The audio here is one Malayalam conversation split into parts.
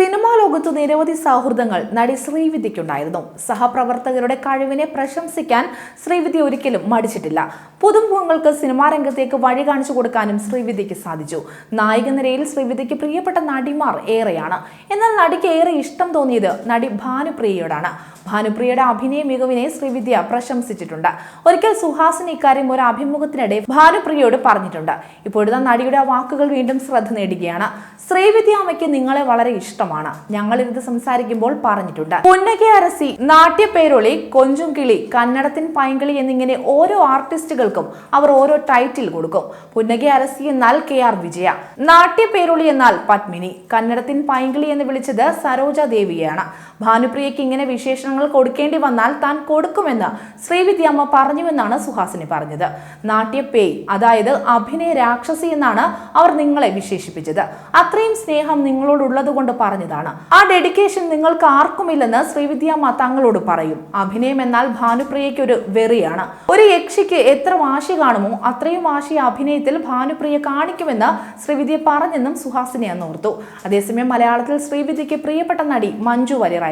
സിനിമാ ലോകത്ത് നിരവധി സൗഹൃദങ്ങൾ നടി ശ്രീവിദ്യയ്ക്കുണ്ടായിരുന്നു. സഹപ്രവർത്തകരുടെ കഴിവിനെ പ്രശംസിക്കാൻ ശ്രീവിദ്യ ഒരിക്കലും മടിച്ചിട്ടില്ല. പുതുമുഖങ്ങൾക്ക് സിനിമാ രംഗത്തേക്ക് വഴി കാണിച്ചു കൊടുക്കാനും ശ്രീവിദ്യയ്ക്ക് സാധിച്ചു. നായിക നിരയിൽ ശ്രീവിദ്യയ്ക്ക് പ്രിയപ്പെട്ട നടിമാർ ഏറെയാണ്. എന്നാൽ നടിക്ക് ഏറെ ഇഷ്ടം തോന്നിയത് നടി ഭാനുപ്രിയയോടാണ്. ഭാനുപ്രിയയുടെ അഭിനയ മികവിനെ ശ്രീവിദ്യ പ്രശംസിച്ചിട്ടുണ്ട്. ഒരിക്കൽ സുഹാസിനി ഇക്കാര്യം ഒരു അഭിമുഖത്തിനിടെ ഭാനുപ്രിയയോട് പറഞ്ഞിട്ടുണ്ട്. ഇപ്പോഴത്തെ നടിയുടെ ആ വാക്കുകൾ വീണ്ടും ശ്രദ്ധ നേടുകയാണ്. ശ്രീവിദ്യ അമ്മയ്ക്ക് നിങ്ങളെ വളരെ ഇഷ്ടമാണ്. ഞങ്ങളിരുന്ന് സംസാരിക്കുമ്പോൾ പറഞ്ഞിട്ടുണ്ട്. പുന്നകെ അരസി, നാട്യപേരൊളി, കൊഞ്ചും കിളി, കന്നഡത്തിൻ പൈങ്കിളി എന്നിങ്ങനെ ഓരോ ആർട്ടിസ്റ്റുകൾക്കും അവർ ഓരോ ടൈറ്റിൽ കൊടുക്കും. പുന്നകെ അരസി എന്നാൽ KR വിജയ, നാട്യപേരൊളി എന്നാൽ പത്മിനി, കന്നഡത്തിൻ പൈങ്കിളി എന്ന് വിളിച്ചത് സരോജ ദേവിയെയാണ്. ഭാനുപ്രിയയ്ക്ക് ഇങ്ങനെ വിശേഷണങ്ങൾ കൊടുക്കേണ്ടി വന്നാൽ താൻ കൊടുക്കുമെന്ന് ശ്രീവിദ്യ അമ്മ പറഞ്ഞുവെന്നാണ് സുഹാസിനി പറഞ്ഞത്. നാട്യപേയ്, അതായത് അഭിനയ രാക്ഷസി എന്നാണ് അവർ നിങ്ങളെ വിശേഷിപ്പിച്ചത്. അത്രയും സ്നേഹം നിങ്ങളോടുള്ളത് കൊണ്ട് പറഞ്ഞതാണ്. ആ ഡെഡിക്കേഷൻ നിങ്ങൾക്ക് ആർക്കുമില്ലെന്ന് ശ്രീവിദ്യ അമ്മ തങ്ങളോട് പറയും. അഭിനയം എന്നാൽ ഭാനുപ്രിയയ്ക്ക് ഒരു വെറിയാണ്. ഒരു യക്ഷിക്ക് എത്ര വാശി കാണുമോ അത്രയും വാശി അഭിനയത്തിൽ ഭാനുപ്രിയ കാണിക്കുമെന്ന് ശ്രീവിദ്യ പറഞ്ഞെന്നും സുഹാസിനി അന്ന് ഓർത്തു. അതേസമയം മലയാളത്തിൽ ശ്രീവിദ്യയ്ക്ക് പ്രിയപ്പെട്ട നടി മഞ്ജു വാര്യർ.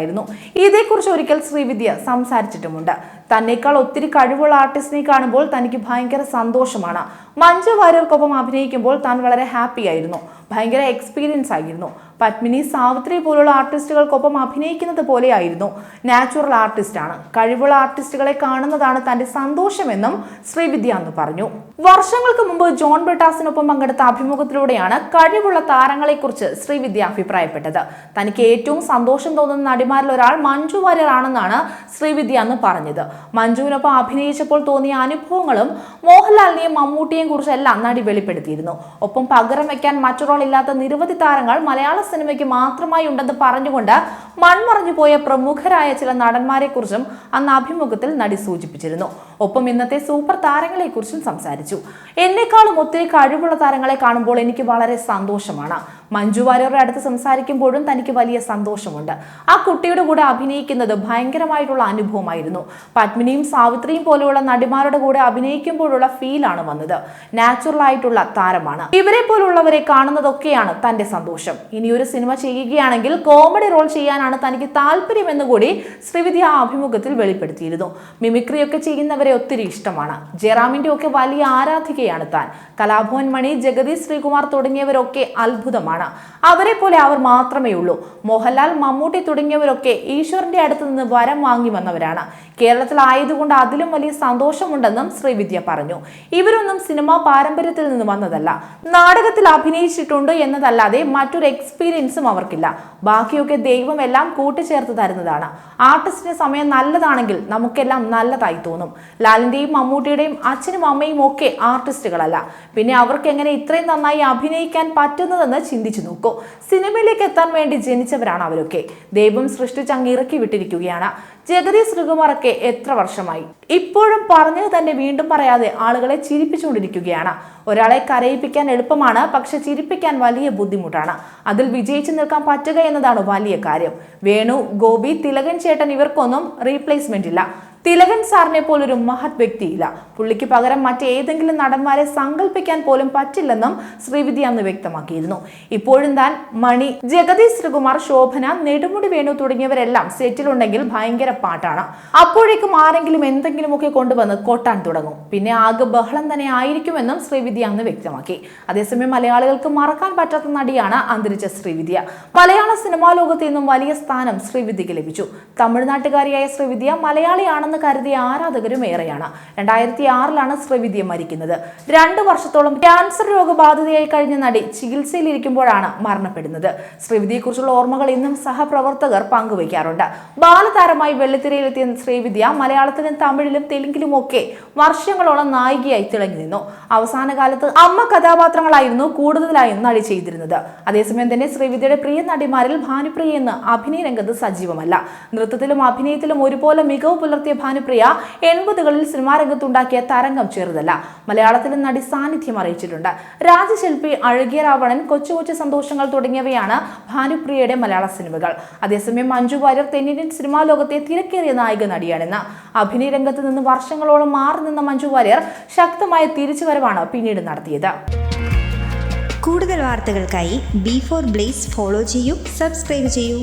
ഇതേക്കുറിച്ച് ഒരിക്കൽ ശ്രീവിദ്യ സംസാരിച്ചിട്ടുമുണ്ട്. തന്നേക്കാൾ ഒത്തിരി കഴിവുള്ള ആർട്ടിസ്റ്റിനെ കാണുമ്പോൾ തനിക്ക് ഭയങ്കര സന്തോഷമാണ്. മഞ്ജു വാര്യർക്കൊപ്പം അഭിനയിക്കുമ്പോൾ താൻ വളരെ ഹാപ്പി ആയിരുന്നു. ഭയങ്കര എക്സ്പീരിയൻസ് ആയിരുന്നു. പത്മിനി, സാവിത്രി പോലുള്ള ആർട്ടിസ്റ്റുകൾക്കൊപ്പം അഭിനയിക്കുന്നത് പോലെയായിരുന്നു. നാച്ചുറൽ ആർട്ടിസ്റ്റാണ്. കഴിവുള്ള ആർട്ടിസ്റ്റുകളെ കാണുന്നതാണ് തന്റെ സന്തോഷമെന്നും ശ്രീവിദ്യ അന്ന് പറഞ്ഞു. വർഷങ്ങൾക്ക് മുമ്പ് ജോൺ ബ്രിട്ടാസിനൊപ്പം പങ്കെടുത്ത അഭിമുഖത്തിലൂടെയാണ് കഴിവുള്ള താരങ്ങളെക്കുറിച്ച് ശ്രീവിദ്യ അഭിപ്രായപ്പെട്ടത്. തനിക്ക് ഏറ്റവും സന്തോഷം തോന്നുന്ന നടിമാരിൽ ഒരാൾ മഞ്ജു വാര്യർ ആണെന്നാണ് ശ്രീവിദ്യ അന്ന് പറഞ്ഞത്. മഞ്ജുവിനൊപ്പം അഭിനയിച്ചപ്പോൾ തോന്നിയ അനുഭവങ്ങളും മോഹൻലാലിനെയും മമ്മൂട്ടിയെയും കുറിച്ചെല്ലാം നടി വെളിപ്പെടുത്തിയിരുന്നു. ഒപ്പം പകരം വയ്ക്കാൻ മറ്റൊരാൾ ഇല്ലാത്ത നിരവധി താരങ്ങൾ മലയാള സിനിമയ്ക്ക് മാത്രമായി ഉണ്ടെന്ന് പറഞ്ഞുകൊണ്ട് മൺമറഞ്ഞു പോയ പ്രമുഖരായ ചില നടന്മാരെ കുറിച്ചും അന്ന് അഭിമുഖത്തിൽ നടി സൂചിപ്പിച്ചിരുന്നു. ഒപ്പം ഇന്നത്തെ സൂപ്പർ താരങ്ങളെ കുറിച്ചും സംസാരിച്ചു. എന്നെക്കാളും ഒത്തിരി കഴിവുള്ള താരങ്ങളെ കാണുമ്പോൾ എനിക്ക് വളരെ സന്തോഷമാണ്. മഞ്ജു വാര്യരുടെ അടുത്ത് സംസാരിക്കുമ്പോഴും തനിക്ക് വലിയ സന്തോഷമുണ്ട്. ആ കുട്ടിയുടെ കൂടെ അഭിനയിക്കുന്നത് ഭയങ്കരമായിട്ടുള്ള അനുഭവമായിരുന്നു. പത്മിനിയും സാവിത്രിയും പോലെയുള്ള നടിമാരുടെ കൂടെ അഭിനയിക്കുമ്പോഴുള്ള ഫീലാണ് വന്നത്. നാച്ചുറൽ ആയിട്ടുള്ള താരമാണ്. ഇവരെ പോലുള്ളവരെ കാണുന്നതൊക്കെയാണ് തന്റെ സന്തോഷം. ഇനിയൊരു സിനിമ ചെയ്യുകയാണെങ്കിൽ കോമഡി റോൾ ചെയ്യാനാണ് തനിക്ക് താല്പര്യമെന്ന് കൂടി ശ്രീവിദ്യ ആ അഭിമുഖത്തിൽ വെളിപ്പെടുത്തിയിരുന്നു. മിമിക്രിയൊക്കെ ചെയ്യുന്നവരെ ഒത്തിരി ഇഷ്ടമാണ്. ജയറാമിന്റെ ഒക്കെ വലിയ ആരാധികയാണ് താൻ. കലാഭവൻ മണി, ജഗതി ശ്രീകുമാർ തുടങ്ങിയവരൊക്കെ അത്ഭുതമാണ്. അവരെ പോലെ അവർ മാത്രമേ ഉള്ളൂ. മോഹൻലാൽ, മമ്മൂട്ടി തുടങ്ങിയവരൊക്കെ ഈശ്വരന്റെ അടുത്ത് നിന്ന് വരം വാങ്ങി വന്നവരാണ്. കേരളത്തിലായതുകൊണ്ട് അതിലും വലിയ സന്തോഷമുണ്ടെന്നും ശ്രീവിദ്യ പറഞ്ഞു. ഇവരൊന്നും സിനിമാ പാരമ്പര്യത്തിൽ നിന്ന് വന്നതല്ല. നാടകത്തിൽ അഭിനയിച്ചിട്ടുണ്ട് എന്നതല്ലാതെ മറ്റൊരു എക്സ്പീരിയൻസും അവർക്കില്ല. ബാക്കിയൊക്കെ ദൈവം എല്ലാം കൂട്ടിച്ചേർത്ത് തരുന്നതാണ്. ആർട്ടിസ്റ്റിന് സമയം നല്ലതാണെങ്കിൽ നമുക്കെല്ലാം നല്ലതായി തോന്നും. ലാലിന്റെയും മമ്മൂട്ടിയുടെയും അച്ഛനും അമ്മയും ഒക്കെ ആർട്ടിസ്റ്റുകളല്ല. പിന്നെ അവർക്ക് എങ്ങനെ ഇത്രയും നന്നായി അഭിനയിക്കാൻ പറ്റുന്നതെന്ന് ചിന്തിച്ചു നോക്കൂ. സിനിമയിലേക്ക് എത്താൻ വേണ്ടി ജനിച്ചവരാണ് അവരൊക്കെ. ദൈവം സൃഷ്ടിച്ച് അങ്ങ് ഇറക്കി വിട്ടിരിക്കുകയാണ്. ജഗതി ശ്രീകുമാറൊക്കെ എത്ര വർഷമായി. ഇപ്പോഴും പറഞ്ഞത് തന്നെ വീണ്ടും പറയാതെ ആളുകളെ ചിരിപ്പിച്ചുകൊണ്ടിരിക്കുകയാണ്. ഒരാളെ കരയിപ്പിക്കാൻ എളുപ്പമാണ്, പക്ഷെ ചിരിപ്പിക്കാൻ വലിയ ബുദ്ധിമുട്ടാണ്. അതിൽ വിജയിച്ചു നിൽക്കാൻ പറ്റുക എന്നതാണ് വലിയ കാര്യം. വേണു, ഗോപി, തിലകൻ ചേട്ടൻ ഇവർക്കൊന്നും റീപ്ലേസ്മെന്റ് ഇല്ല. തിലകൻ സാറിനെ പോലൊരു മഹത് വ്യക്തിയില്ല. പുള്ളിക്ക് പകരം മറ്റേതെങ്കിലും നടന്മാരെ സങ്കല്പിക്കാൻ പോലും പറ്റില്ലെന്നും ശ്രീവിദ്യ അന്ന് വ്യക്തമാക്കിയിരുന്നു. ഇപ്പോഴും താൻ മണി, ജഗതി ശ്രീകുമാർ, ശോഭന, നെടുമുടി വേണു തുടങ്ങിയവരെല്ലാം സെറ്റിലുണ്ടെങ്കിൽ ഭയങ്കര പാട്ടാണ്. അപ്പോഴേക്കും ആരെങ്കിലും എന്തെങ്കിലുമൊക്കെ കൊണ്ടുവന്ന് കൊട്ടാൻ തുടങ്ങും. പിന്നെ ആകെ ബഹളം തന്നെ ആയിരിക്കുമെന്നും ശ്രീവിദ്യ അന്ന് വ്യക്തമാക്കി. അതേസമയം മലയാളികൾക്ക് മറക്കാൻ പറ്റാത്ത നടിയാണ് അന്തരിച്ച ശ്രീവിദ്യ. മലയാള സിനിമാ ലോകത്ത് നിന്നും വലിയ സ്ഥാനം ശ്രീവിദ്യക്ക് ലഭിച്ചു. തമിഴ്നാട്ടുകാരിയായ ശ്രീവിദ്യ മലയാളിയാണ് കരുതിയ ആരാധകരും ഏറെയാണ്. 2006 ശ്രീവിദ്യ മരിക്കുന്നത്. 2 വർഷത്തോളം ക്യാൻസർ രോഗബാധിതയായി കഴിഞ്ഞ നടി ചികിത്സയിലിരിക്കുമ്പോഴാണ് മരണപ്പെടുന്നത്. ശ്രീവിദ്യയെക്കുറിച്ചുള്ള ഓർമ്മകൾ ഇന്നും സഹപ്രവർത്തകർ പങ്കുവയ്ക്കാറുണ്ട്. ബാലതാരമായി വെള്ളിത്തിരയിലെത്തിയ ശ്രീവിദ്യ മലയാളത്തിലും തമിഴിലും തെലുങ്കിലും ഒക്കെ വർഷങ്ങളോളം നായികയായി തിളങ്ങി നിന്നു. അവസാന കാലത്ത് അമ്മ കഥാപാത്രങ്ങളായിരുന്നു കൂടുതലായും നടി ചെയ്തിരുന്നത്. അതേസമയം തന്നെ ശ്രീവിദ്യയുടെ പ്രിയ നടിമാരിൽ ഭാനുപ്രിയ എന്ന് അഭിനയ രംഗത്ത് സജീവമല്ല. നൃത്തത്തിലും അഭിനയത്തിലും ഒരുപോലെ മികവ് പുലർത്തിയ ഭാനുപ്രിയ 80കളിൽ സിനിമാ രംഗത്തുണ്ടാക്കിയ തരംഗം ചെറുതല്ല. മലയാളത്തിലും നടി സാന്നിധ്യം അറിയിച്ചിട്ടുണ്ട്. രാജശില്പി, അഴകിയ രാവണൻ, കൊച്ചു കൊച്ചു സന്തോഷങ്ങൾ തുടങ്ങിയവയാണ് ഭാനുപ്രിയയുടെ മലയാള സിനിമകൾ. അതേസമയം മഞ്ജു വാര്യർ തെന്നിന്ത്യൻ സിനിമാ ലോകത്തെ തിരക്കേറിയ നായിക നടിയാണെന്ന്. അഭിനയ രംഗത്ത് നിന്ന് വർഷങ്ങളോളം മാറി നിന്ന മഞ്ജു വാര്യർ ശക്തമായ തിരിച്ചുവരവാണ് പിന്നീട് നടത്തിയത്. കൂടുതൽ വാർത്തകൾക്കായി B4 Blaze ഫോളോ ചെയ്യൂ, സബ്സ്ക്രൈബ് ചെയ്യൂ.